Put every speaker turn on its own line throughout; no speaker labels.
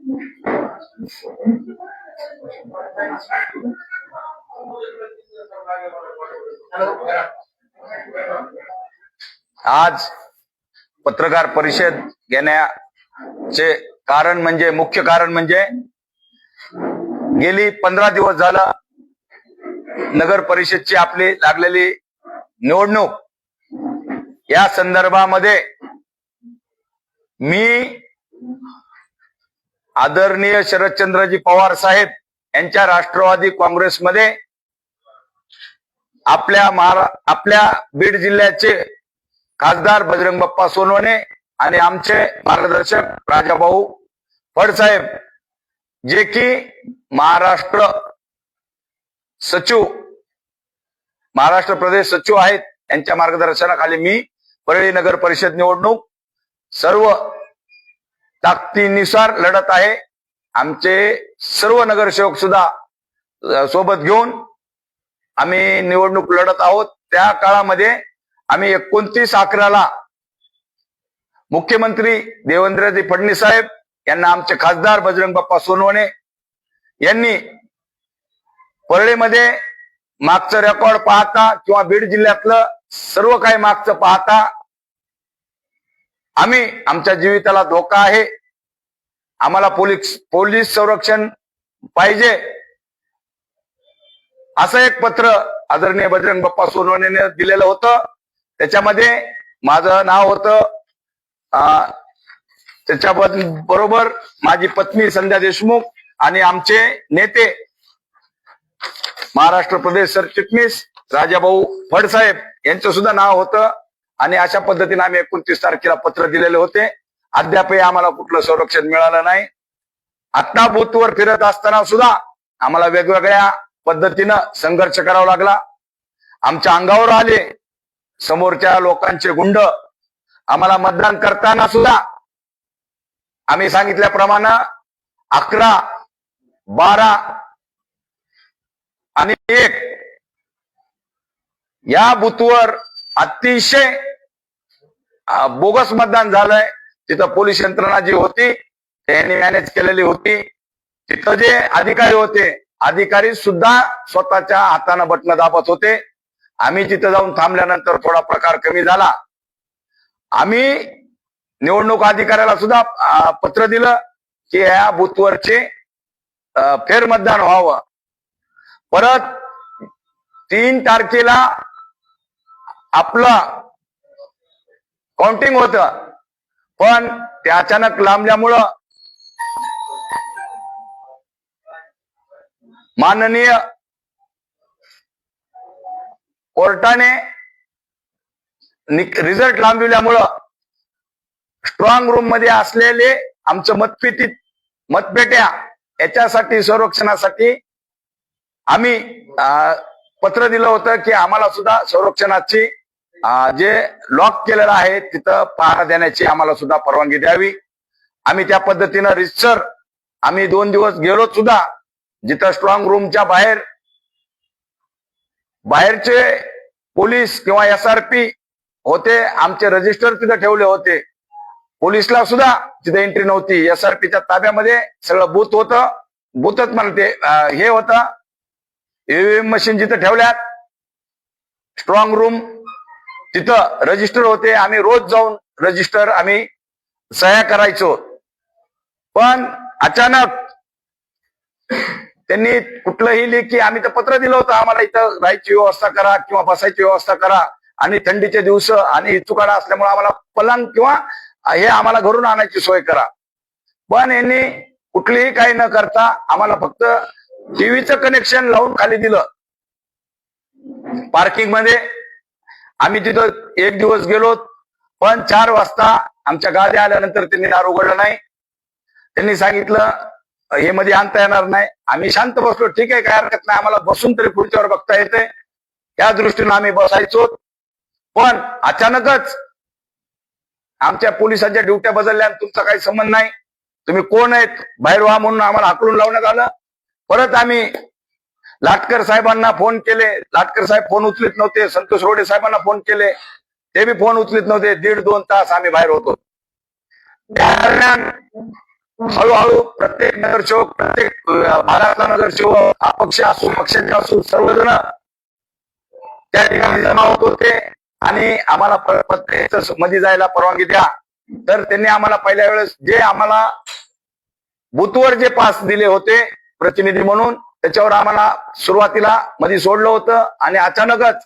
आज पत्रकार परिषद घेण्याचे कारण म्हणजे मुख्य कारण म्हणजे गेली 15 दिवस झाला नगर परिषदची आपली लागलेली निवडणूक या संदर्भामध्ये मी आदरणीय शरदचंद्रजी पवार साहेब यांच्या राष्ट्रवादी काँग्रेसमध्ये आपल्या बीड जिल्ह्याचे खासदार बजरंग बाप्पा सोनवणे आणि आमचे मार्गदर्शक राजाभाऊ फडसाहेब जे की महाराष्ट्र प्रदेश सचिव आहेत, यांच्या मार्गदर्शनाखाली मी परळी नगर परिषद निवडणूक सर्व ताकदीनुसार लढत आहे. आमचे सर्व नगरसेवक सुद्धा सोबत घेऊन आम्ही निवडणूक लढत आहोत. त्या काळामध्ये आम्ही 29/11 मुख्यमंत्री देवेंद्रजी फडणवीस साहेब यांना आमचे खासदार बजरंग बाप्पा सोनवणे यांनी परळीमध्ये मागचं रेकॉर्ड पाहता किंवा बीड जिल्ह्यातलं सर्व काही मागचं पाहता आम्ही आमच्या जीविताला धोका आहे, आम्हाला पोलीस संरक्षण पाहिजे असं एक पत्र आदरणीय बजरंग बाप्पा सोनवणेने दिलेलं होतं. त्याच्यामध्ये माझं नाव होतं, त्याच्याबरोबर माझी पत्नी संध्या देशमुख आणि आमचे नेते महाराष्ट्र प्रदेश सरचिटणीस राजाभाऊ फडसाहेब यांचं सुद्धा नाव होतं. आणि अशा पद्धतीने आम्ही 29 तारखेला पत्र दिलेले होते. अद्यापही आम्हाला कुठलं संरक्षण मिळालं नाही. आता बूथवर फिरत असताना सुद्धा आम्हाला वेगवेगळ्या पद्धतीनं संघर्ष करावा लागला. आमच्या अंगावर आले समोरच्या लोकांचे गुंड. आम्हाला मतदान करताना सुद्धा आम्ही सांगितल्याप्रमाणे 11, 12 आणि 1 या बूथवर अतिशय बोगस मतदान झालंय. तिथं पोलीस यंत्रणा जी होती त्यांनी मॅनेज केलेली होती. तिथं जे अधिकारी होते, अधिकारी सुद्धा स्वतःच्या हाताने बटणं दाबत होते. आम्ही तिथं जाऊन थांबल्यानंतर थोडा प्रकार कमी झाला. आम्ही निवडणूक अधिकाऱ्याला सुद्धा पत्र दिलं की या बूथवरचे फेरमतदान व्हावं. परत 3 तारखेला आपलं काउंटिंग होतं, पण ते अचानक लांबल्यामुळं माननीय कोर्टाने रिझल्ट लांबविल्यामुळं स्ट्रॉंग रूम मध्ये असलेले आमचं मतपेट्या याच्यासाठी संरक्षणासाठी आम्ही पत्र दिलं होतं की आम्हाला सुद्धा संरक्षणाची जे लॉक केलेलं आहे तिथं पहारा देण्याची आम्हाला सुद्धा परवानगी द्यावी. आम्ही त्या पद्धतीनं रितसर आम्ही 2 दिवस गेलो सुद्धा. जिथं स्ट्रॉंग रूमच्या बाहेरचे पोलीस किंवा SRP होते, आमचे रजिस्टर तिथं ठेवले होते. पोलिसला सुद्धा तिथे एंट्री नव्हती. SRPच्या ताब्यामध्ये सगळं बूथ होतं. बूथच म्हणते हे होतं. EVM मशीन जिथं ठेवल्यात, स्ट्रॉंग रूम तिथं रजिस्टर होते. आम्ही रोज जाऊन रजिस्टर आम्ही सह्या करायचो. पण अचानक त्यांनी कुठलंही लेखी आम्ही तर पत्र दिलं होतं आम्हाला इथं राहायची व्यवस्था करा किंवा बसायची व्यवस्था करा, आणि थंडीचे दिवस आणि चुकाडा असल्यामुळे आम्हाला पलंग किंवा हे आम्हाला घरून आणायची सोय करा. पण यांनी कुठलीही काही न करता आम्हाला फक्त टीव्हीचं कनेक्शन लावून खाली दिलं. पार्किंग मध्ये आम्ही तिथं 1 दिवस गेलो, पण 4 वाजता आमच्या गाड्या आल्यानंतर त्यांनी दार उघडलं नाही. त्यांनी सांगितलं हे मध्ये आणता येणार नाही. आम्ही शांत बसलो. ठीक आहे, काय हरकत नाही, आम्हाला बसून तरी पुढच्यावर बघता येते, त्या दृष्टीनं आम्ही बसायचो. पण अचानकच आमच्या पोलिसांच्या ड्युट्या बदलल्या. तुमचा काही संबंध नाही, तुम्ही कोण आहेत, बाहेर व्हा म्हणून आम्हाला हाकलून लावण्यात आलं. परत आम्ही लाटकर साहेबांना फोन केले. लाटकर साहेब फोन उचलीत नव्हते. संतोष रोडे साहेबांना फोन केले, ते बी फोन उचलीत नव्हते. 1.5-2 तास आम्ही बाहेर होतो. त्या दरम्यान हळूहळू प्रत्येक नगरसेवक, प्रत्येक भागातला नगरसेवक, अपक्ष असू पक्षाचे असू, सर्वजण त्या ठिकाणी जमा होत होते आणि आम्हाला मध्ये जायला परवानगी द्या. तर त्यांनी आम्हाला पहिल्या वेळेस जे आम्हाला बूथवर जे पास दिले होते प्रतिनिधी म्हणून, त्याच्यावर आम्हाला सुरुवातीला मध्ये सोडलं होतं आणि अचानकच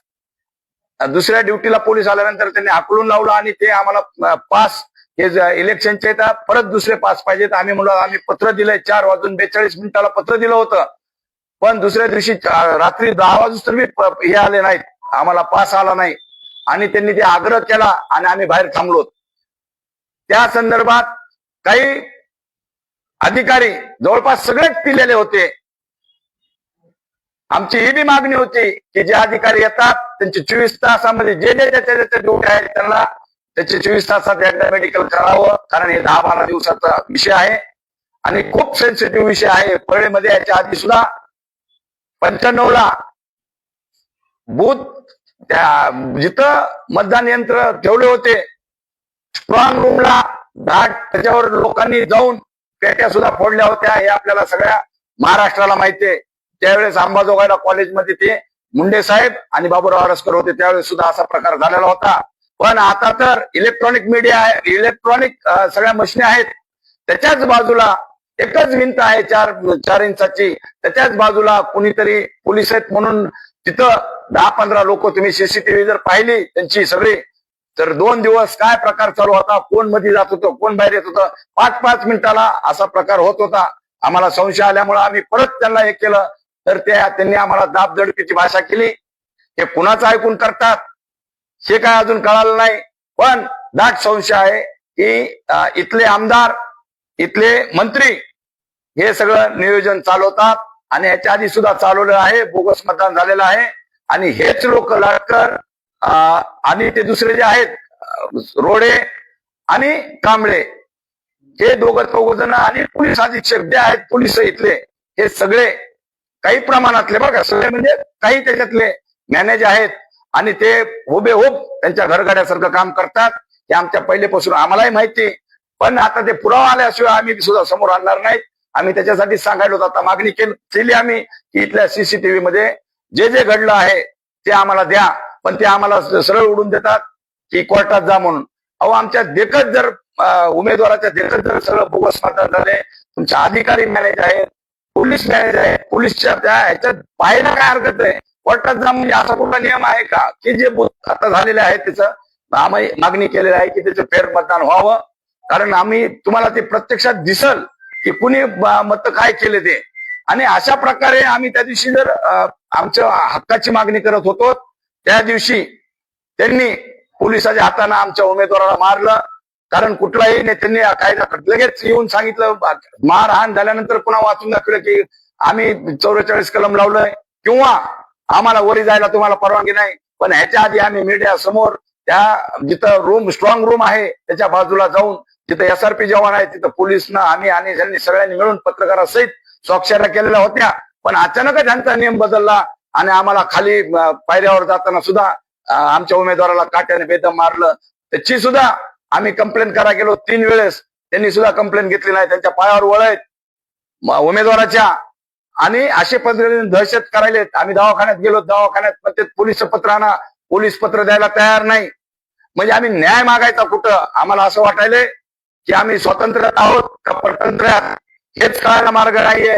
दुसऱ्या ड्युटीला पोलीस आल्यानंतर त्यांनी हाकलून लावलं आणि ते आम्हाला पास हे इलेक्शनचे परत दुसरे पास पाहिजेत. आम्ही म्हणलो आम्ही पत्र दिलंय, 4:42 पत्र दिलं होतं, पण दुसऱ्या दिवशी रात्री 10 वाजता हे आले नाहीत, आम्हाला पास आला नाही आणि त्यांनी ते आग्रह केला आणि आम्ही बाहेर थांबलो. त्या संदर्भात काही अधिकारी जवळपास सगळेच पिलेले होते. आमची ही बी मागणी होती की जे अधिकारी येतात त्यांचे 24 तासामध्ये जे ज्याच्या ड्युटी आहेत त्यांना त्याचे 24 तासात एकदा मेडिकल करावं, कारण हे 10-12 दिवसाचा विषय आहे आणि खूप सेन्सिटिव्ह विषय आहे. परळीमध्ये याच्या आधी सुद्धा 95ला बूथ त्या जिथं मतदान यंत्र ठेवले होते स्ट्रॉंग रूमला धाड, त्याच्यावर लोकांनी जाऊन पेट्या सुद्धा फोडल्या होत्या. हे आपल्याला सगळ्या महाराष्ट्राला माहिती आहे. त्यावेळेस अंबाजोगाईला कॉलेजमध्ये ते मुंडे साहेब आणि बाबूराव आरसकर होते, त्यावेळेस सुद्धा असा प्रकार झालेला होता. पण आता तर इलेक्ट्रॉनिक मीडिया आहे, इलेक्ट्रॉनिक सगळ्या मशीन आहेत, त्याच्याच बाजूला एकच भिंत आहे 4 इंचाची, त्याच्याच बाजूला कुणीतरी पोलीस आहेत म्हणून तिथं 10-15 लोक, तुम्ही सीसीटीव्ही जर पाहिली त्यांची सगळी, तर 2 दिवस काय प्रकार चालू होता, कोण मध्ये जात होतं, कोण बाहेर येत होतं, 5-5 मिनिटाला असा प्रकार होत होता. आम्हाला संशय आल्यामुळे आम्ही परत त्यांना हे केलं, तर त्यांनी आम्हाला दाबदडपीची भाषा केली. हे कुणाचं ऐकून करतात हे काय अजून कळालं नाही, पण दाट संशय आहे की इथले आमदार, इथले मंत्री हे सगळं नियोजन चालवतात आणि ह्याच्या आधी सुद्धा चालवलं आहे, बोगस मतदान झालेलं आहे आणि हेच लोक लाटकर आणि ते दुसरे जे आहेत रोडे आणि कांबळे, हे दोघ जण आणि पोलीस अधीक्षक जे आहेत पोलीस इथले, हे सगळे काही प्रमाणातले बरं का, सगळे म्हणजे काही त्याच्यातले मॅनेज आहेत आणि ते हुबेहूब त्यांच्या घरगाड्यासारखं काम करतात. हे आमच्या पहिलेपासून आम्हालाही माहिती, पण आता ते पुरावा आल्याशिवाय आम्ही सुद्धा समोर आणणार नाहीत. आम्ही त्याच्यासाठी सांगायला होतं, आता मागणी केली आम्ही की इथल्या सीसीटीव्ही मध्ये जे जे घडलं आहे ते आम्हाला द्या, पण ते आम्हाला सरळ उडून देतात की कोर्टात जा म्हणून. अहो, आमच्या देखत जर उमेदवाराच्या देखत जर सगळं बोगस मतदान झाले, तुमच्या अधिकारी मॅनेज आहेत, पोलीस मॅनेज आहे, पोलीसच्या त्या ह्याच्यात पाहायला काय हरकत आहे, कोर्टात जा म्हणजे असा कुठला नियम आहे का की जे आता झालेले आहे त्याचं आम्ही मागणी केलेली आहे की त्याचं फेर मतदान व्हावं, कारण आम्ही तुम्हाला ते प्रत्यक्षात दिसल की कुणी मत काय केले ते. आणि अशा प्रकारे आम्ही त्या दिवशी जर आमच्या हक्काची मागणी करत होतो, त्या दिवशी त्यांनी पोलिसाच्या हाताने आमच्या उमेदवाराला मारलं, कारण कुठलाही नेत्यांनी कायदा लगेच येऊन सांगितलं, मारहाण झाल्यानंतर पुन्हा वाचून दाखवलं की आम्ही 44 कलम लावलंय किंवा आम्हाला वरी जायला तुम्हाला परवानगी नाही. पण ह्याच्या आधी आम्ही मीडिया समोर त्या जिथं स्ट्रॉंग रूम आहे त्याच्या बाजूला जाऊन, जिथं SRP जवान आहे तिथं पोलिसनं आम्ही आणि त्यांनी सगळ्यांनी मिळून पत्रकारासहित स्वाक्षऱ्या केलेल्या होत्या. पण अचानकच त्यांचा नियम बदलला आणि आम्हाला खाली पायऱ्यावर जाताना सुद्धा आमच्या उमेदवाराला काट्याने बेदम मारलं. त्याची सुद्धा आम्ही कंप्लेंट करा गेलो 3 वेळेस, त्यांनी सुद्धा कंप्लेंट घेतली नाही. त्यांच्या पायावर वळत उमेदवाराच्या आणि असे पद्धतीने दहशत करायले. आम्ही दवाखान्यात गेलो, दवाखान्यात पण ते पोलीस पत्र आणा, पोलीस पत्र द्यायला तयार नाही. म्हणजे आम्ही न्याय मागायचा कुठं? आम्हाला असं वाटायलंय की आम्ही स्वातंत्र्यात आहोत का परतंत्र्यात, हेच कळायला मार्ग नाहीये.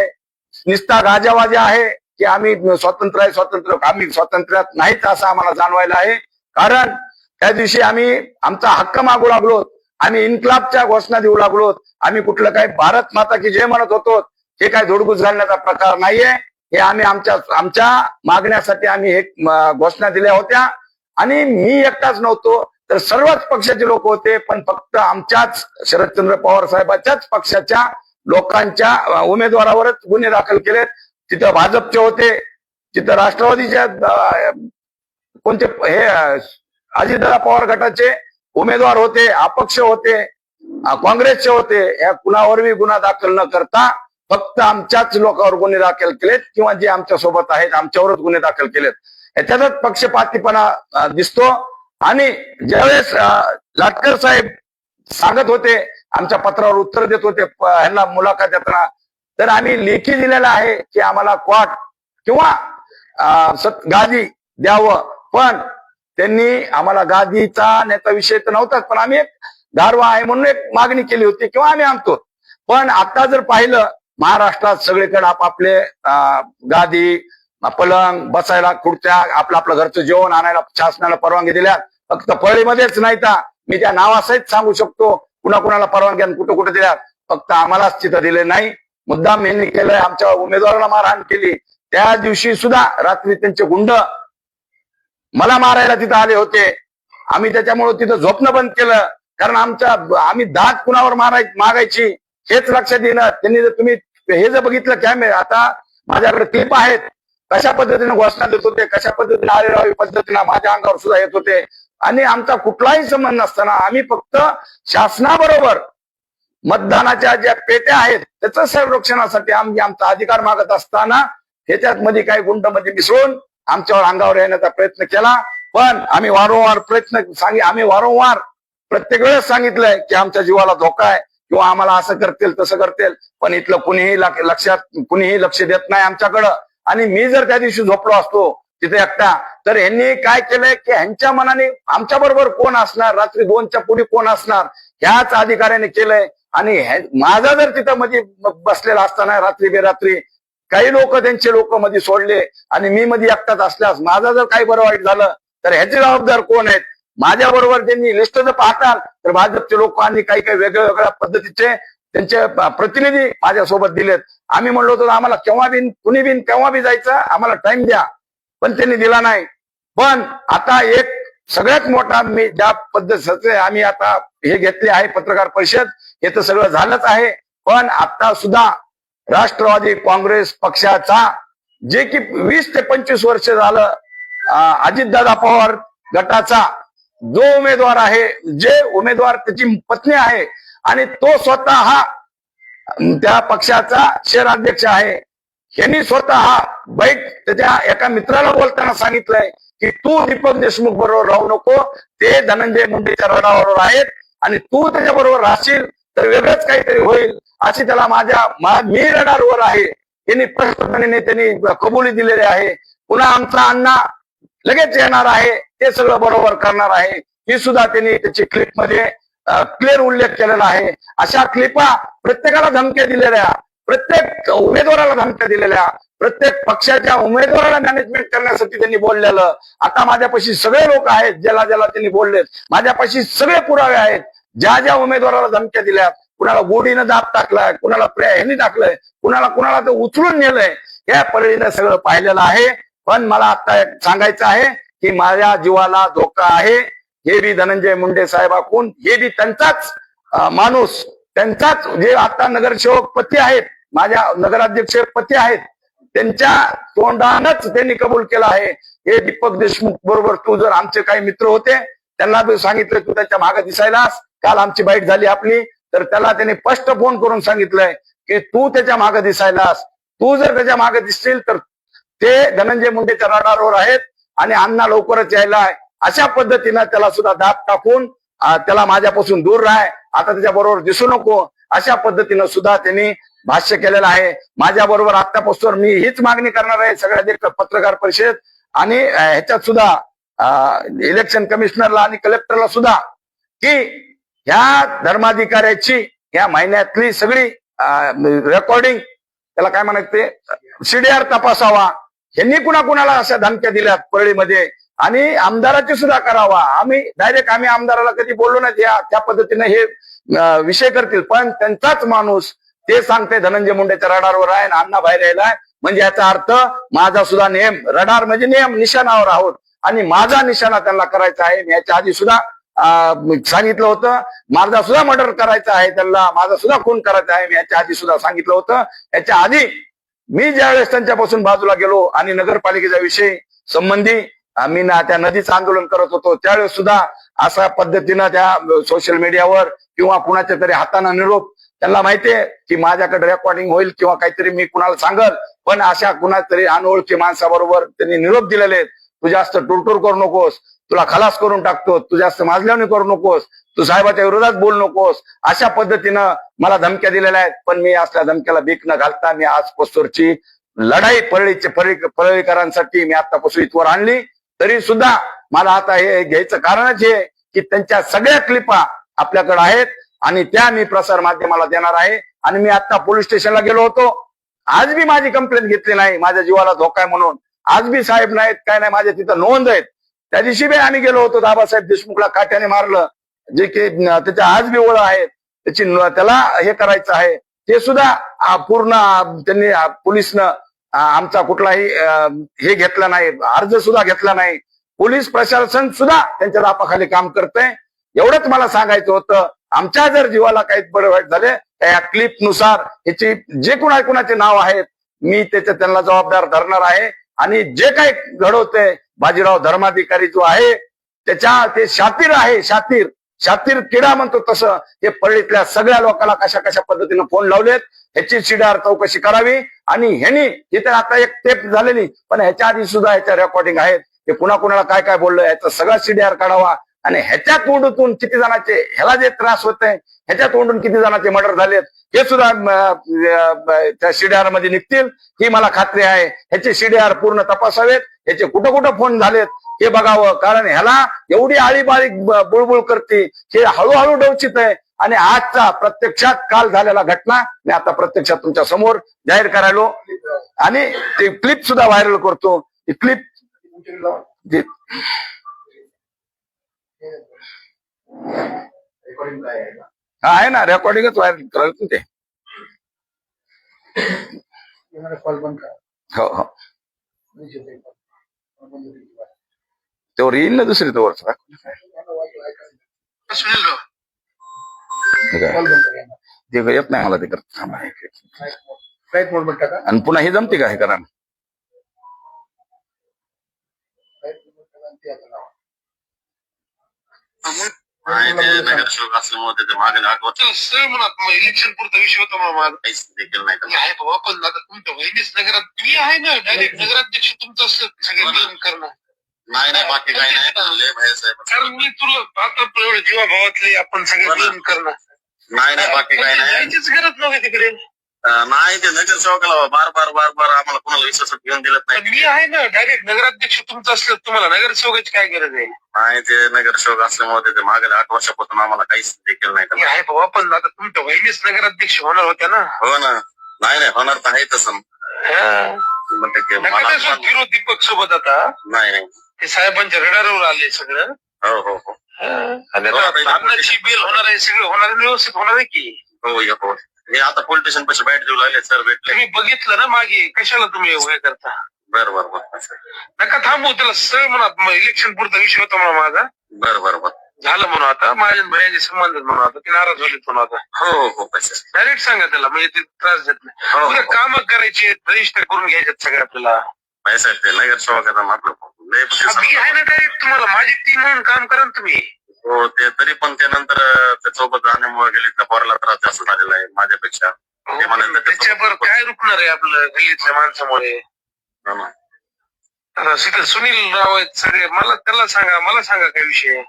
निस्ता गाजावाजा आहे की आम्ही स्वतंत्र आहे, स्वातंत्र्य, आम्ही स्वातंत्र्यात नाहीच असं आम्हाला जाणवायला आहे. कारण त्या दिवशी आम्ही आमचा हक्क मागू लागलो, आम्ही इन्क्लाबच्या घोषणा देऊ लागलो, आम्ही कुठलं काही भारत माता की जय म्हणत होतो. हे काय धुडगूस घालण्याचा प्रकार नाहीये. हे आम्ही आमच्या मागण्यासाठी आम्ही एक घोषणा दिल्या होत्या आणि मी एकटाच नव्हतो, तर सर्वच पक्षाचे लोक होते. पण फक्त आमच्याच शरदचंद्र पवार साहेबांच्याच पक्षाच्या लोकांच्या उमेदवारावरच गुन्हे दाखल केलेत. तिथं भाजपचे होते, तिथं राष्ट्रवादीच्या कोणते हे अजितदादा पवार गटाचे उमेदवार होते, अपक्ष होते, काँग्रेसचे होते. या कुणावरही गुन्हा दाखल न करता फक्त आमच्याच लोकांवर गुन्हे दाखल केलेत किंवा जे आमच्या सोबत आहेत आमच्यावरच गुन्हे दाखल केलेत. याच्यातच पक्षपातीपणा दिसतो. आणि ज्यावेळेस लाटकर साहेब सांगत होते, आमच्या पत्रावर उत्तर देत होते ह्यांना मुलाखत देताना, तर आम्ही लेखी दिलेला आहे की आम्हाला क्वाट किंवा गादी द्यावं. पण त्यांनी आम्हाला गादीचा नेता विषय तर नव्हताच, पण आम्ही एक गारवा आहे म्हणून एक मागणी केली होती किंवा आम्ही आणतो. पण आता जर पाहिलं महाराष्ट्रात सगळीकडे आपापले गादी, पलंग, बसायला खुर्च्या, आपलं आपलं घरचं जेवण आणायला शासनाला परवानगी दिल्या. फक्त परळीमध्येच नाही तर मी त्या नावासहित सांगू शकतो कुणाकुणाला परवानग्या कुठं कुठं दिल्या, फक्त आम्हालाच तिथं दिले नाही. मुद्दाम यांनी केलंय, आमच्या उमेदवाराला मारहाण केली. त्या दिवशी सुद्धा रात्री त्यांचे गुंड मला मारायला तिथं आले होते. आम्ही त्याच्यामुळे तिथं झोपणं बंद केलं, कारण आम्ही दात कुणावर मागायची हेच लक्षात येणं. त्यांनी जर तुम्ही हे जर बघितलं कॅमेरा, आता माझ्याकडे क्लिप आहेत, कशा पद्धतीने घोषणा देत होते, कशा पद्धतीने आरेरावी पद्धतीने माझ्या अंगावर सुद्धा येत होते. आणि आमचा कुठलाही संबंध नसताना आम्ही फक्त शासनाबरोबर मतदानाच्या ज्या पेट्या आहेत त्याचं संरक्षणासाठी आम्ही आमचा अधिकार मागत असताना ह्याच्यात मध्ये काही गुंड मध्ये मिसळून आमच्यावर अंगावर येण्याचा प्रयत्न केला. पण आम्ही वारंवार प्रत्येक वेळेस सांगितलंय की आमच्या जीवाला धोका आहे किंवा आम्हाला असं करतील तसं करतील, पण इथलं कुणीही लक्ष देत नाही आमच्याकडं. आणि मी जर त्या दिवशी झोपलो असतो तिथे एकटा, तर यांनी काय केलंय की ह्यांच्या मनाने आमच्या बरोबर कोण असणार, रात्री 2च्या पुढे कोण असणार, ह्याच अधिकाऱ्याने केलंय. आणि माझा जर तिथं मध्ये बसलेला असताना रात्री बेरात्री काही लोक त्यांचे लोक मध्ये सोडले आणि मी मध्ये एकटाच असल्यास माझा जर काही बरं वाईट झालं तर ह्याचे जबाबदार कोण आहेत? माझ्या बरोबर त्यांनी लिस्ट जर पाहताल तर भाजपचे लोक आणि काही काही वेगळ्या पद्धतीचे त्यांचे प्रतिनिधी माझ्यासोबत दिलेत. आम्ही म्हणलो होतो आम्हाला केव्हा बी जायचं, आम्हाला टाइम द्या, पण त्यांनी दिला नाही. पण आता एक सगळ्यात मोठा मी ज्या पद्धतीचे आम्ही आता हे घेतले आहे पत्रकार परिषद, हे तर सगळं झालंच आहे. पण आता सुद्धा राष्ट्रवादी काँग्रेस पक्षाचा जे की 20 ते 25 वर्ष झालं अजितदादा पवार गटाचा जो उमेदवार आहे, जे उमेदवार त्याची पत्नी आहे आणि तो स्वतः त्या पक्षाचा शहराध्यक्ष आहे, यांनी स्वतः त्याच्या एका मित्राला बोलताना सांगितलंय की तू दीपक देशमुख बरोबर राहू नको, ते धनंजय मुंडेच्या रडावर आहेत आणि तू त्याच्या बरोबर राहशील तर वेगळंच काहीतरी होईल, अशी त्याला मी रडारवर आहे यांनी स्पष्टपणे त्यांनी कबुली दिलेली आहे. पुन्हा आमचा अण्णा लगेच येणार आहे, ते सगळं बरोबर करणार आहे, ही सुद्धा त्यांनी त्याची क्लिप मध्ये क्लिअर उल्लेख केलेला आहे. अशा क्लिपा प्रत्येकाला धमक्या दिलेल्या, प्रत्येक उमेदवाराला धमक्या दिलेल्या, प्रत्येक पक्षाच्या उमेदवाराला मॅनेजमेंट करण्यासाठी त्यांनी बोललेलं. आता माझ्यापाशी सगळे लोक आहेत, ज्याला त्यांनी बोललेत, माझ्यापाशी सगळे पुरावे आहेत. ज्या उमेदवाराला धमक्या दिल्या, कुणाला गोडीनं दाब टाकलाय, कुणाला ह्यांनी टाकलंय, कुणाला तर उचलून नेलंय, या परळीनं सगळं पाहिलेलं आहे. पण मला आता सांगायचं आहे की माझ्या जीवाला धोका आहे. हे बी धनंजय मुंडे साहेबाकून, हे बी त्यांचाच माणूस, त्यांचाच जे आता नगरसेवक पती आहेत, माझ्या नगराध्यक्ष पती आहेत, त्यांच्या तोंडानच त्यांनी कबूल केलं आहे. हे दीपक देशमुख बरोबर तू जर आमचे काही मित्र होते त्यांना बी सांगितलं तू त्याच्या मागे दिसायलास, काल आमची बाईट झाली आपली, तर त्याला त्यांनी स्पष्ट फोन करून सांगितलंय की तू त्याच्या मागे दिसायलास, तू जर त्याच्या मागे दिसशील तर ते धनंजय मुंडेच्या रडारवर आहेत आणि अण्णा लवकरच यायला, अशा पद्धतीनं त्याला सुद्धा दाब टाकून त्याला माझ्यापासून दूर राह, आता त्याच्या बरोबर दिसू नको, अशा पद्धतीनं सुद्धा त्यांनी भाष्य केलेलं आहे. माझ्या बरोबर आतापासून मी हीच मागणी करणार आहे सगळ्या पत्रकार परिषद आणि ह्याच्यात सुद्धा इलेक्शन कमिशनरला आणि कलेक्टरला सुद्धा की ह्या धर्माधिकाऱ्याची या महिन्यातली सगळी रेकॉर्डिंग, त्याला काय म्हणायचं ते सीडीआर तपासावा. यांनी कुणाला अशा धमक्या दिल्यात परळीमध्ये आणि आमदाराची सुद्धा करावा. आम्ही आमदाराला कधी बोललो नाही त्या पद्धतीने हे विषय करतील, पण त्यांचाच माणूस ते सांगते धनंजय मुंडेच्या रडारवर आहे आणि अण्णा बाहेर यायलाय, म्हणजे याचा अर्थ माझा सुद्धा नेम, रडार म्हणजे नेम, निशाणावर आहोत आणि माझा निशाणा त्यांना करायचा आहे. मी याच्या आधी सुद्धा सांगितलं होतं, माझा सुद्धा मर्डर करायचा आहे त्यांना, माझा सुद्धा खून करायचा आहे, मी याच्या आधी सुद्धा सांगितलं होतं. याच्या आधी मी ज्यावेळेस त्यांच्यापासून बाजूला गेलो आणि नगरपालिकेच्या विषयी संबंधी आम्ही त्या नदीचं आंदोलन करत होतो, त्यावेळेस सुद्धा अशा पद्धतीनं त्या सोशल मीडियावर किंवा कुणाच्या तरी हाताने निरोप, त्यांना माहितीये की माझ्याकडे रेकॉर्डिंग होईल किंवा काहीतरी मी कुणाला सांगल, पण अशा कुणातरी अनोळखी माणसाबरोबर त्यांनी निरोप दिलेले, तू जास्त टूरटूर करू नकोस, तुला खलास करून टाकतो, तू जास्त माजल्याने करू नकोस, तू साहेबाच्या विरोधात बोलू नकोस, अशा पद्धतीनं मला धमक्या दिलेल्या आहेत. पण मी असल्या धमक्याला भीक न घालता मी आज पोस्टरची लढाई परळीकरांसाठी मी आतापासून इथवर आणली. तरी सुद्धा मला आता हे घ्यायचं कारणच हे की त्यांच्या सगळ्या क्लिपा आपल्याकडे आहेत आणि त्या मी प्रसार माध्यमाला देणार आहे. आणि मी आता पोलीस स्टेशनला गेलो होतो, आज बी माझी कंप्लेंट घेतली नाही, माझ्या जीवाला धोका आहे म्हणून. आज बी साहेब नाहीत, काय नाही, माझ्या तिथं नोंद आहेत. त्या दिवशी बी आम्ही गेलो होतो, बाबासाहेब देशमुखला काट्याने मारलं, जे की त्याच्या आज बी ओळख आहेत, त्याला हे करायचं आहे. ते सुद्धा पूर्ण त्यांनी पोलिसनं आमचा कुठलाही हे घेतला नाही, अर्ज सुद्धा घेतला नाही. पोलीस प्रशासन सुद्धा त्यांच्या दापाखाली काम करतंय. एवढंच मला सांगायचं होतं. आमच्या जर जीवाला काही बरं वाईट झाले त्या क्लिप नुसार याची जे कुणाचे नाव आहेत मी त्यांना जबाबदार धरणार आहे. आणि जे काही घडवते बाजीराव धर्माधिकारी जो आहे ते शातीर आहे, शातीर किडा म्हणतो तसं. हे परळीतल्या सगळ्या लोकांना कशा पद्धतीनं फोन लावलेत ह्याची सीडीआर चौकशी करावी. आणि ह्यांनी इथे आता एक टेप झालेली, पण ह्याच्या आधी सुद्धा ह्याच्या रेकॉर्डिंग आहेत, हे कुणाला काय बोललं ह्याचा सगळा सीडीआर काढावा. आणि ह्याच्या तोंडून किती जणांचे ह्याला जे त्रास होत आहे, ह्याच्या तोंडून किती जणांचे मर्डर झालेत हे सुद्धा त्या सीडीआर मध्ये निघतील ही मला खात्री आहे. ह्याचे सीडीआर पूर्ण तपासावेत, ह्याचे कुठं फोन झालेत हे बघावं. कारण ह्याला एवढी आळीबाळी बुळबुळ करते, हे हळूहळू डवचित आहे. आणि आजचा प्रत्यक्षात काल झालेला घटना मी आता प्रत्यक्षात तुमच्या समोर जाहीर करायलो आणि ते क्लिप सुद्धा व्हायरल करतो. ती क्लिप आहे ना, रेकॉर्डिंगच व्हायरल करायचं ते. हो तेवर येईल ना दुसरी तोवर ते येत नाही मला ते करत. आणि पुन्हा हे जमते का हे करा.
नगरसेवक असल्यामुळे त्याच्या मागे इलेक्शन पुरता विषय होता माझा काहीच देखील नाही आहे बाबा. पण आता तुमच्या वहिनीच नगरात तुम्ही आहे ना, डायरेक्ट नगराध्यक्ष तुमचं असलं सगळं नियम करणं. नाही बाकी काही नाही साहेब, कारण मी तुला आता जीवाभावातले आपण सगळे नियम करणं. नाही बाकी काही नाही, जायचीच गरज नव्हती तिकडे. नाही ते नगरसेवकाला बार आम्हाला कोणाला विश्वासात घेऊन दिलं नाही. मी आहे ना, डायरेक्ट नगराध्यक्ष तुमचं असलं तुम्हाला नगरसेवकाची काय गरज आहे. नाही ते नगरसेवक असल्यामुळे त्याच्या मागे 8 वर्षापासून आम्हाला काहीच देखील नाही आहे बाबा. पण आता तुमच्या वहिनीच नगराध्यक्ष होणार होत्या ना. हो ना. नाही होणार तर आहे तसं. दीपक सोबत आता नाही ते साहेबांच्या रडारवर आले सगळं. हो आणि बेल होणार आहे, सगळं होणार व्यवस्थित होणार आहे की. हो हे आता पोलीस स्टेशन पाशी बॅट देऊ लागले सर, भेटले. मी बघितलं ना मागे, कशाला तुम्ही हे करता. बरं नका थांबू त्याला सर म्हणा. इलेक्शन पुरता विषय होता म्हणा माझा. बरं झालं म्हणून आता माझ्या भयाचे संबंध म्हणून आता ते नाराज झाले म्हणून आता. हो डायरेक्ट सांगा त्याला, म्हणजे ते त्रास देत नाही. काम करायचे, रजिस्टर करून घ्यायचे सगळे आपल्याला. पैसा ते नगरसेवकाचा आहे ना डायरेक्ट. तुम्हाला माझी टीम म्हणून काम करा ना तुम्ही. हो ते तरी पण त्यानंतर त्यासोबत जाण्यामुळे गेली पोराला त्रास जास्त झालेला आहे माझ्यापेक्षा. त्याच्यावर काय रुकणार आहे आपलं गल्लीतल्या माणसामुळे. सुनील राव आहेत सगळे, त्याला सांगा, मला सांगा काय विषय.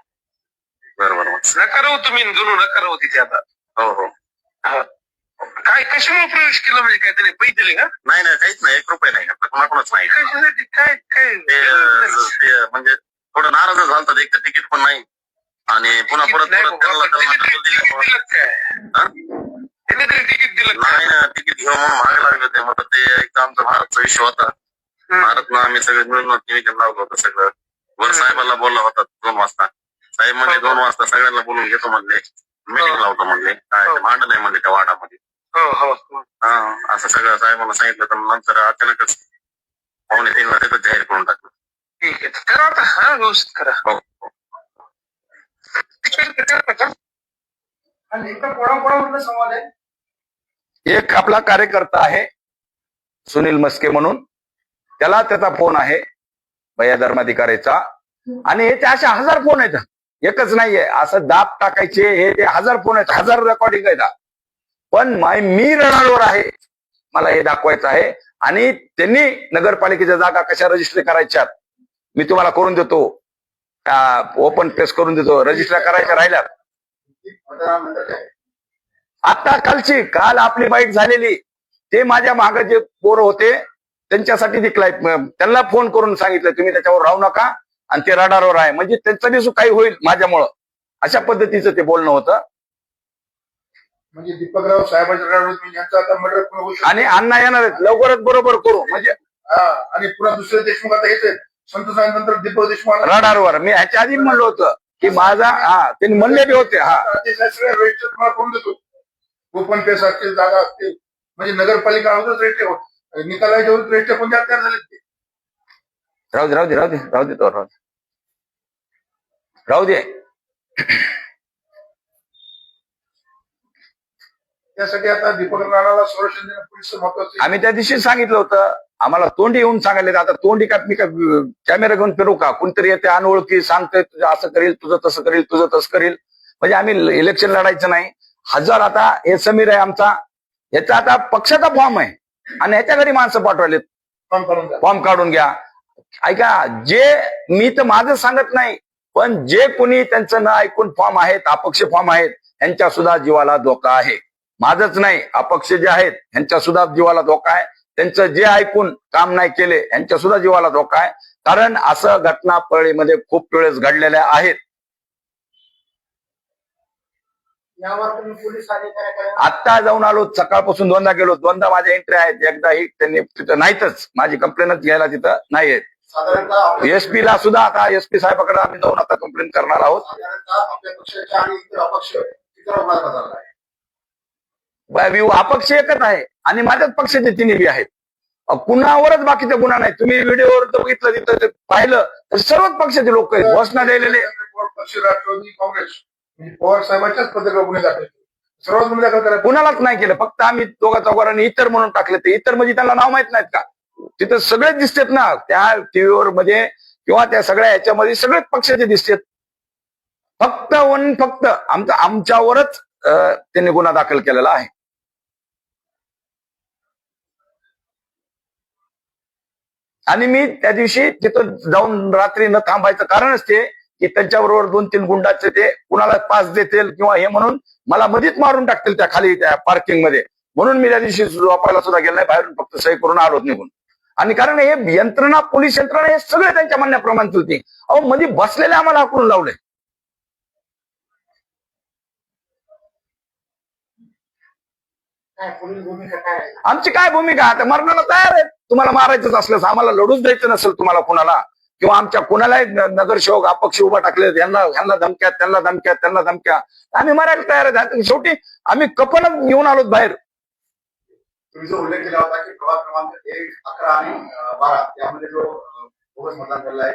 बरोबर नका राहू तुम्ही, जुनू नका राहू तिथे आता. हो काय कशामुळे प्रवेश केला, म्हणजे काय त्याने पैसे दिले का. नाही काहीच नाही, 1 रुपये नाही कोणाकोणच नाही. कशासाठी काय म्हणजे थोडं नाराज झालं, एक तर तिकीट पण नाही आणि पुन्हा परत तिकीट दिलं नाही ना. तिकीट घेऊन म्हणून मागे लागले होते. मग ते एकदा आमचा भारतचा विषय होता. भारतनं आम्ही सगळे मिळून निवेदन लावलं होतं सगळं. वर साहेबांना बोलला होता 2 वाजता. साहेब म्हणले 2 वाजता सगळ्यांना बोलून घेतो म्हणले, मीटिंग लावतो म्हणले. काय भांडण नाही म्हणले त्या वाडामध्ये. असं सगळं साहेबांना सांगितलं. तर नंतर अचानकच 2:45 तिथं जाहीर करून टाकलं. ठीक आहे करा आता, व्यवस्थित करा. हो
एक आपला कार्यकर्ता आहे सुनील मस्के म्हणून, त्याला त्याचा फोन आहे भैया धर्माधिकारीचा. आणि हे ते अशा 1000 फोन आहेत, एकच नाहीये. असं दाब टाकायचे हे ते 1000 फोन आहेत, 1000 रेकॉर्डिंग आहेत. पण मी रडारवर आहे, मला हे दाखवायचं आहे. आणि त्यांनी नगरपालिकेच्या जागा कशा रजिस्टर करायच्यात मी तुम्हाला करून देतो. ओपन प्रेस करून देतो, रजिस्टर करायच्या राहिल्या. आता काल आपली बाईट झालेली, ते माझ्या मागे जे पोरं होते त्यांच्यासाठी दिकलाय, त्यांना फोन करून सांगितलं तुम्ही त्याच्यावर राहू नका आणि ते रडारवर आहे, म्हणजे त्यांचं बी काही होईल माझ्यामुळं, अशा पद्धतीचं ते बोलणं होतं.
म्हणजे दीपकराव साहेबांच्या आता मर्डर
आणि अण्णा येणार आहेत लवकरच, बरोबर करू म्हणजे.
आणि पुन्हा दुसरे देशमुख आता येत संतोष नंतर दीपक देशमुख
रडारवर. मी ह्याच्या आधी म्हणलं होतं की माझा त्यांनी म्हणले बी होते.
सगळे रजिस्टर तुम्हाला करून देतो, ओपन पेस असतील, जागा असतील, म्हणजे नगरपालिका होतच रजिस्टर, निकालाच्या रजिस्टर पण तयार झाले ते.
राहू दे.
त्यासाठी आता दीपक राणाला संरक्षण देणं पोलीस महत्वाचं.
आम्ही त्या दिवशी सांगितलं होतं, आम्हाला तोंडी येऊन सांगायला. आता तोंडी का मी का कॅमेरा घेऊन फिरू का? कोणतरी येते अनोळखी सांगतोय तुझं असं करील, तुझं तसं करील, तुझं तसं करील. म्हणजे आम्ही इलेक्शन लढायचं नाही. हजार आता हे समीर आहे आमचा, याचा आता पक्षाचा फॉर्म आहे आणि ह्याच्या घरी माणसं पाठवले, फॉर्म काढून घ्या. ऐका, जे मी तर माझं सांगत नाही, पण जे कोणी त्यांचं न ऐकून फॉर्म आहेत, अपक्ष फॉर्म आहेत, यांच्या सुद्धा जीवाला धोका आहे. माझंच नाही, अपक्ष जे आहेत यांच्या सुद्धा जीवाला धोका आहे. त्यांचं जे ऐकून काम नाही केले यांच्या सुद्धा जीवाला धोका आहे. कारण असं घटना परळीमध्ये खूप वेळेस घडलेल्या आहेत. आत्ता जाऊन आलो, सकाळपासून दोनदा गेलो, दोनदा माझ्या एंट्री आहेत. एकदा ही त्यांनी तिथं नाहीतच, माझी कंप्लेंटच घ्यायला तिथं नाही आहेत. एसपी ला सुद्धा आता एसपी साहेबांकडे आम्ही जाऊन आता कंप्लेंट करणार आहोत. अपक्ष एकच आहे आणि माझ्याच पक्षाचे तिन्ही बी आहेत. कुणावरच बाकीचा गुन्हा नाही. तुम्ही व्हिडिओवर बघितलं, तिथं पाहिलं तर सर्वच पक्षाचे लोक आहेत घोषणा दिलेले.
पक्ष राष्ट्रवादी काँग्रेस पवार साहेबांच्याच पद्धतीने गुन्हे दाखल सर्वच गुन्हे दाखल करायला
कुणालाच नाही केलं. फक्त आम्ही दोघा चौघांनी इतर म्हणून टाकले. ते इतर म्हणजे त्यांना नाव माहित नाहीत का? तिथं सगळेच दिसतात ना त्या टीव्हीवर मध्ये किंवा त्या सगळ्या ह्याच्यामध्ये सगळेच पक्षाचे दिसतात. फक्त आमच्यावरच त्यांनी गुन्हा दाखल केलेला आहे. आणि मी त्या दिवशी तिथं जाऊन रात्री न थांबायचं कारणच ते की त्यांच्याबरोबर 2-3 गुंडाचे ते कुणाला पास देतील किंवा हे म्हणून मला मधीच मारून टाकतील त्या खाली त्या पार्किंग मध्ये. म्हणून मी त्या दिवशी झोपायला सुद्धा गेलो नाही, बाहेरून फक्त सही करून आलोच निघून. आणि कारण हे यंत्रणा, पोलीस यंत्रणा हे सगळे त्यांच्या म्हणण्याप्रमाणे चलते. अहो मध्ये बसलेले आम्हाला हाकलून लावले. आमची काय भूमिका? आता मरणाला तयार आहे. तुम्हाला मारायचंच असल्यास आम्हाला लढूच द्यायचं नसेल तुम्हाला कुणाला, किंवा आमच्या कुणालाही नगरसेवक अपक्ष उभा टाकले, ह्यांना धमक्या, त्यांना धमक्या, आम्ही मारायला तयार आहे. शेवटी आम्ही कपनच घेऊन आलोत बाहेर.
तुम्ही जो उल्लेख केला होता की प्रभाग क्रमांक 1, 11 आणि 12 यामध्ये जो बोगस मतदान झाला आहे,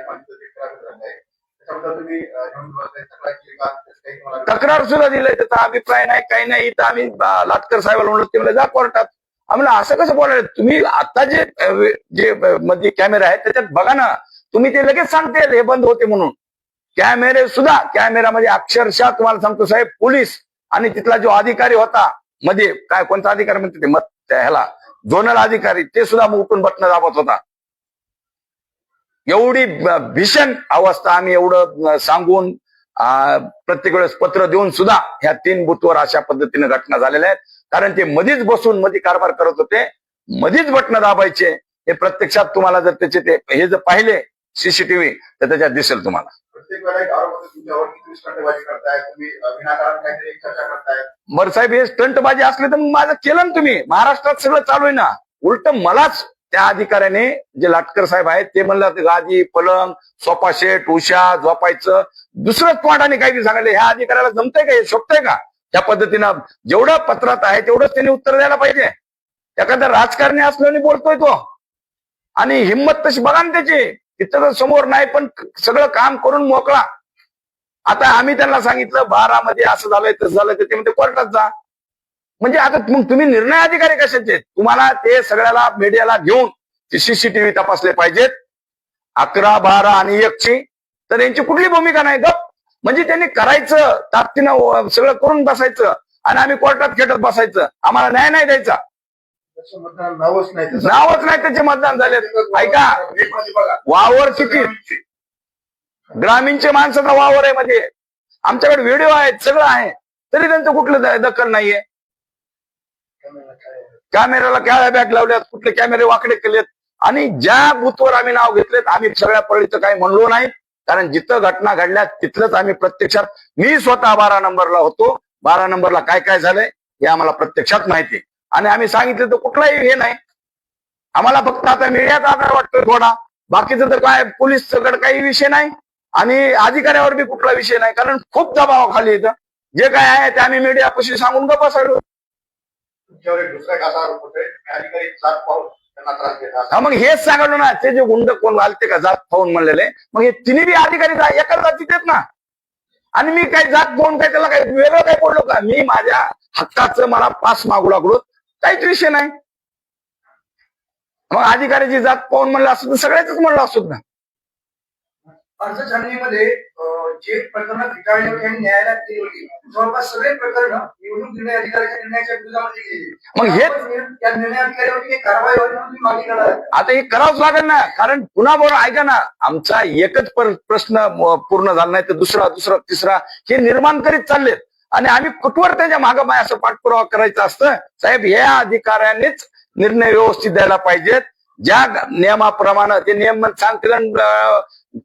तक्रार सुद्धा दिलंय, त्याचा अभिप्राय नाही, काही नाही. तर आम्ही लाटकर साहेबांना म्हणलो, ते जा कोर्टात. आम्हाला असं कसं बोलायला? तुम्ही आता जे मध्ये कॅमेरा आहेत त्याच्यात बघा ना, तुम्ही ते लगेच सांगते हे बंद होते म्हणून. कॅमेरे सुद्धा, कॅमेरामध्ये अक्षरशः तुम्हाला सांगतो साहेब, पोलीस आणि तिथला जो अधिकारी होता मध्ये, काय कोणता अधिकारी म्हणते ते ह्याला झोनल अधिकारी, ते सुद्धा उठून बटणं दाबत होता. एवढी भीषण अवस्था. आम्ही एवढं सांगून प्रत्येक वेळेस पत्र देऊन सुद्धा ह्या 3 बूथवर अशा पद्धतीने घटना झालेल्या आहेत. कारण ते मधीच बसून मध्ये कारभार करत होते, मधीच बटणं दाबायचे. हे प्रत्यक्षात तुम्हाला जर त्याचे ते हे जर पाहिले सीसीटीव्ही तर त्याच्यात दिसेल तुम्हाला.
प्रत्येक वेळेला एक आरोप होतो तुमच्यावर की तुम्ही स्टंटबाजी करताय, तुम्ही विनाकारण काहीतरी चर्चा करताय.
बरं साहेब, हे स्टंटबाजी असले तर मग माझं केलं ना तुम्ही. महाराष्ट्रात सगळं चालू आहे ना. उलट मलाच त्या अधिकाऱ्याने, जे लाटकर साहेब आहेत, ते म्हणलं गादी, पलंग, सोफा सेट, उशा, झोपायचं दुसरंच तोंडाने काही सांगितलं. ह्या अधिकाऱ्याला जमतंय का? हे शोभतंय का? त्या पद्धतीनं जेवढं पत्रात आहे तेवढंच त्यांनी उत्तर द्यायला पाहिजे. एखादा राजकारणी असल्याने बोलतोय तो, आणि हिंमत तशी बघा ना त्याची. तिथं समोर नाही पण सगळं काम करून मोकळा. आता आम्ही त्यांना सांगितलं 12 मध्ये असं झालंय तसं झालंय, तर ते म्हणते कोर्टात जा. म्हणजे आता मग तुम्ही निर्णय अधिकारी कशाचे? तुम्हाला ते सगळ्याला मीडियाला घेऊन ते सीसीटीव्ही तपासले पाहिजेत. 11, 12 आणि 1 ची तर यांची कुठली भूमिका नाही. गप म्हणजे त्यांनी करायचं, ताकदीनं सगळं करून बसायचं आणि आम्ही कोर्टात खेटत बसायचं. आम्हाला न्याय नाही द्यायचा.
नावच
नाही त्याचे मतदान झाले. ऐका, वावर किती ग्रामीणचे माणसाचा वावर आहे मध्ये, आमच्याकडे व्हिडिओ आहेत, सगळं आहे, तरी त्यांचं कुठलं दखल नाहीये. कॅमेऱ्याला काय बॅग लावल्यात, कुठले कॅमेरे वाकडे केलेत, आणि ज्या बूथवर आम्ही नाव घेतलेत आम्ही सगळ्या पळीचं काही म्हणलो नाही, कारण जिथं घटना घडल्या तिथलंच आम्ही प्रत्यक्षात, मी स्वतः 12 नंबरला होतो, 12 नंबरला काय काय झालंय हे आम्हाला प्रत्यक्षात माहिती, आणि आम्ही सांगितलं तर कुठलाही हे नाही. आम्हाला फक्त आता मीडियाचा आधार वाटतोय थोडा, बाकीचं तर काय पोलीसकडे काही विषय नाही आणि अधिकाऱ्यावर बी कुठला विषय नाही, कारण खूप दबावाखाली येतं. जे काय आहे ते आम्ही मीडियापाशी सांगून गप्पा बसलो.
तुमच्यावर एक दुसरा खासा आरोप होतोय, अधिकारी जात पाहून त्यांना त्रास देतात.
हा, मग हेच सांगितलं ना, ते जे गुंड कोण घालते का जात पाहून म्हणलेले, मग हे तिन्ही बी अधिकारी एकाच जातीत आहेत ना, आणि मी काही जात पाहून काय त्याला काही वेगळं काय बोललो का? मी माझ्या हक्काचं मला पास मागू लागलो, काहीच विषय नाही. मग अधिकाऱ्याची जात पाहून म्हणलं असं तर सगळ्याच म्हणलं असतो ना.
अर्ज छाननीमध्ये जे प्रकरण ठिकाणी होती आणि न्यायालयात केली होती, जवळपास सगळे प्रकरण निवडणूक निर्णय अधिकाऱ्याच्या निर्णयाच्या विरोधामध्ये गेले.
मग हे
या निर्णय अधिकाऱ्यावरती कारवाई व्हावी म्हणून तुम्ही मागणी करणार आहे.
आता हे करावंच लागेल ना, कारण पुन्हा बरोबर ऐका ना, आमचा एकच प्रश्न पूर्ण झाला नाही तर दुसरा तिसरा हे निर्माण करीत चाललेत, आणि आम्ही कुठवर त्याच्या मागं असं पाठपुरावा करायचा असतं. साहेब, या अधिकाऱ्यांनीच निर्णय व्यवस्थित द्यायला पाहिजेत, ज्या नियमाप्रमाणे ते नियम सांगतील,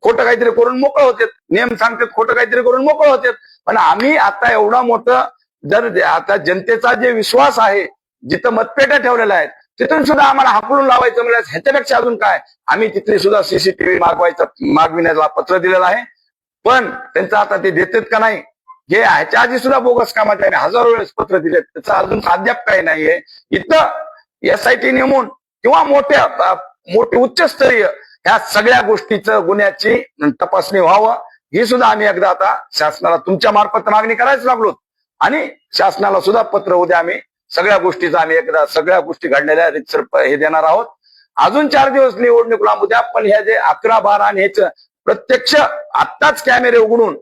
खोटं काहीतरी करून मोकळं होते, नियम सांगतात खोटं काहीतरी करून मोकळं होते. पण आम्ही आता एवढा मोठं, जर आता जनतेचा जे विश्वास आहे, जिथं मतपेट्या ठेवलेल्या आहेत तिथून सुद्धा आम्हाला हाकलून लावायचं म्हणजे ह्याच्यापेक्षा अजून काय, आम्ही तिथली सुद्धा सीसीटीव्ही मागविण्याला पत्र दिलेलं आहे, पण त्यांचं आता ते देतात का नाही, हे ह्याच्या आधी सुद्धा बोगस कामाचे आम्ही हजारो वेळेस पत्र दिलेत, त्याचं अजून अद्याप काही नाहीये. इथं SIT नेमून किंवा मोठे उच्चस्तरीय ह्या सगळ्या गोष्टीचं गुन्ह्याची तपासणी व्हावं, ही सुद्धा आम्ही एकदा आता शासनाला तुमच्या मार्फत मागणी करायच लागलो, आणि शासनाला सुद्धा पत्र उद्या आम्ही सगळ्या गोष्टीचं आम्ही एकदा सगळ्या गोष्टी घडलेल्या रितसर हे देणार आहोत. अजून 4 दिवस निवडणूक लांबू द्या, पण ह्या जे 11, 12 आणि ह्याच प्रत्यक्ष आत्ताच कॅमेरे उघडून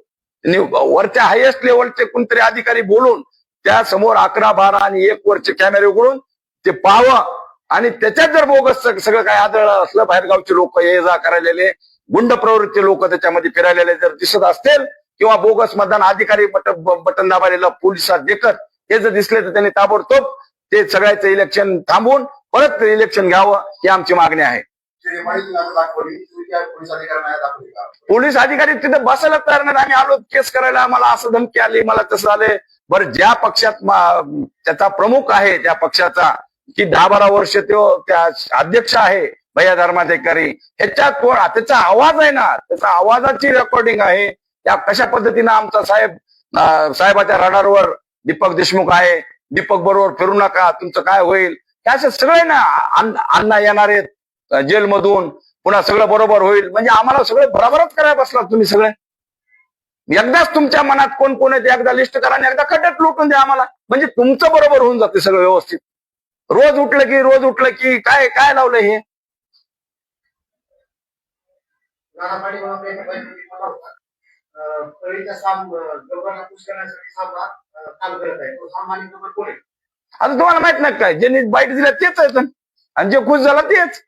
वरच्या हायएस्ट लेवलचे कोणतरी अधिकारी बोलून त्या समोर 11, 12 आणि 1 वरचे कॅमेरे उघडून ते पाहावं, आणि त्याच्यात जर बोगस सगळं काय आढळलं असलं, बाहेरगावचे लोक ये जा करायलेले, गुंड प्रवृत्ती लोक त्याच्यामध्ये फिरायलेले जर दिसत असतील, किंवा बोगस मतदान अधिकारी बटन दाबालेलं पोलिसात देखत हे जर दिसले तर त्यांनी ताबडतोब ते सगळ्याचं इलेक्शन थांबवून परत इलेक्शन घ्यावं, ही आमची मागणी आहे. पोलीस अधिकारी तिथे बसायला तयार नाही, आम्ही आलो केस करायला, आम्हाला असं धमकी आली, मला तसं आले. बरं, ज्या पक्षात त्याचा प्रमुख आहे, त्या पक्षाचा की 10-12 वर्ष तो त्या अध्यक्ष आहे भैया धर्माधिकारी, ह्याच्यात त्याचा आवाज आहे ना, त्याचा आवाजाची रेकॉर्डिंग आहे, त्या कशा पद्धतीनं आमचा साहेबाच्या रडारवर दीपक देशमुख आहे, दीपक बरोबर फिरू नका, तुमचं काय होईल, हे असं सगळे ना, अण्णा येणार आहेत जेलमधून, पुन्हा सगळं बरोबर होईल, म्हणजे आम्हाला सगळे बरोबरच करायला बसला तुम्ही सगळे. एकदाच तुमच्या मनात कोण कोण आहे ते एकदा लिस्ट करा आणि एकदा खड्ड्यात लुटून द्या आम्हाला, म्हणजे तुमचं बरोबर होऊन जाते सगळं व्यवस्थित. रोज उठलं की काय काय लावलं हे. आता तुम्हाला माहित नाही काय, ज्यांनी बाईट दिल्या तेच आहेत, आणि जे खुश झाला तेच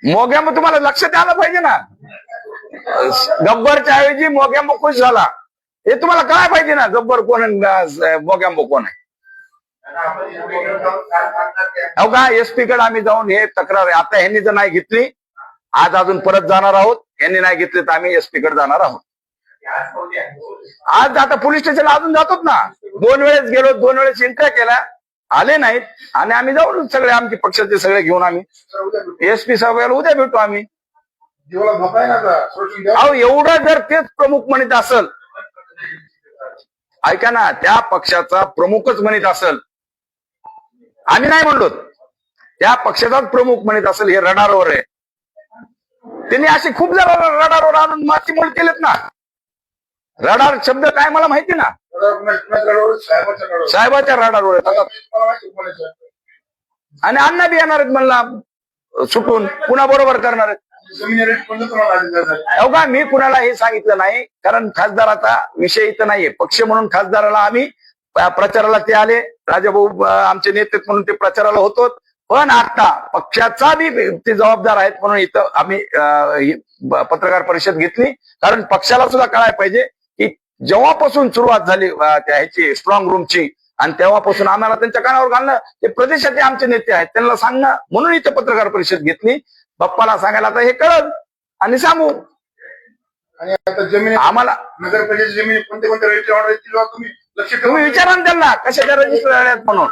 मोग्याम, तुम्हाला लक्षात आलं पाहिजे ना, गब्बरच्या ऐवजी मोग्याम खुश झाला, हे तुम्हाला कळायला पाहिजे ना, गब्बर कोण मोग्याम कोण आहे. हो का, SP कडे आम्ही जाऊन हे तक्रार, आता ह्यांनी जर नाही घेतली, आज अजून परत जाणार आहोत, यांनी नाही घेतली तर आम्ही SP कडे जाणार आहोत. आज आता पोलीस स्टेशनला अजून जातोच ना, 2 वेळेस गेलो, 2 वेळेस एंट्र्या केल्या, आले नाहीत, आणि आम्ही जाऊन सगळे आमचे पक्षाचे सगळे घेऊन आम्ही SP साहेबांना उद्या भेटू आम्ही. अहो, एवढं जर तेच प्रमुख म्हणत असेल, ऐका ना, त्या पक्षाचा प्रमुखच म्हणत असेल, आम्ही नाही म्हणलो, त्या पक्षाचाच प्रमुख म्हणत असेल हे रडारवर आहे, त्यांनी असे खूप जण रडारवर आणून मातीमोल केलेत ना. रडार शब्द काय मला माहिती ना, साहेबाच्या रडारवर आणि अण्णा बी येणार आहेत म्हणला सुटून, पुन्हा बरोबर करणार आहेत. हो का, मी कुणाला हे सांगितलं नाही, कारण खासदाराचा विषय इथं नाहीये. पक्ष म्हणून खासदाराला आम्ही प्रचाराला ते आले, राजाभाऊ आमचे नेते म्हणून ते प्रचाराला होतो, पण आता पक्षाचा बी ते जबाबदार आहेत म्हणून इथं आम्ही ही पत्रकार परिषद घेतली. कारण पक्षाला सुद्धा कळायला पाहिजे की जेव्हापासून सुरुवात झाली त्या ह्याची स्ट्रॉंग रूमची आणि तेव्हापासून आम्हाला त्यांच्या कानावर घालणं, ते प्रदेशाचे आमचे नेते आहेत त्यांना सांगणं, म्हणून इथे पत्रकार परिषद घेतली. बाप्पाला सांगायला आता हे कळलं आणि सांगू.
आणि आता जमीन
आम्हाला
नगर परिषद जमीन कोणते रजिस्टर ऑर्डर येतील तुम्ही लक्ष
तुम्ही विचारा ना त्यांना कशाच्या रजिस्टर आहेत म्हणून.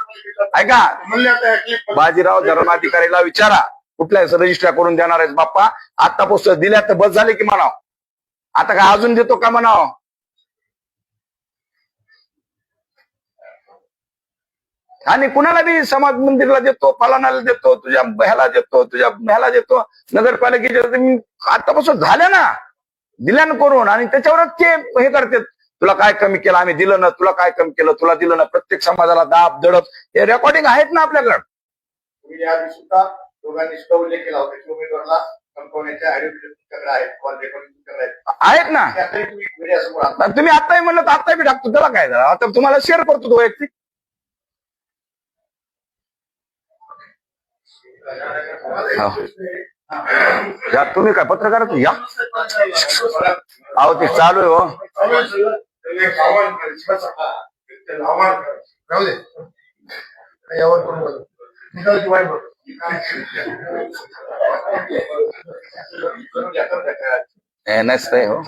ऐका,
म्हणले आता
बाजीराव धर्माधिकारीला विचारा कुठल्या रजिस्टर करून देणार आहेस बाप्पा. आता पुस्तक दिल्या तर बस झाले की म्हणाव, आता काय अजून देतो का म्हणाव. आणि कुणाला बी समाज मंदिरला देतो, फलानाला देतो, तुझ्या ह्याला देतो, तुझ्या ह्याला देतो. नगरपालिकेच्या आतापासून झाल्या ना, दिल्या ना करून, आणि त्याच्यावरच ते हे करतात. तुला काय कमी केलं आम्ही दिलं ना, तुला काय कमी केलं तुला दिलं ना. प्रत्येक समाजाला दाब दडप हे रेकॉर्डिंग आहेत ना आपल्याकडे.
तुम्ही याआधी सुद्धा दोघांनी सुद्धा उल्लेख केला होता की उमेदवाराला संपवण्याच्या तुमच्याकडे आहेत, कॉल रेकॉर्डिंग तुमच्याकडे
आहेत ना.
त्यातही तुम्ही मीडियासमोर आणता.
तुम्ही आताही म्हणलं तर आताही टाकतो, त्याला काय झालं. आता तुम्हाला शेअर करतो तो वैयक्तिक. या तुम्ही काय पत्रकार या, अहो ते चालू आहे हो.
राहू दे यावर कोण बोलतो निकालाची वाट बघ.
नसतंय हो.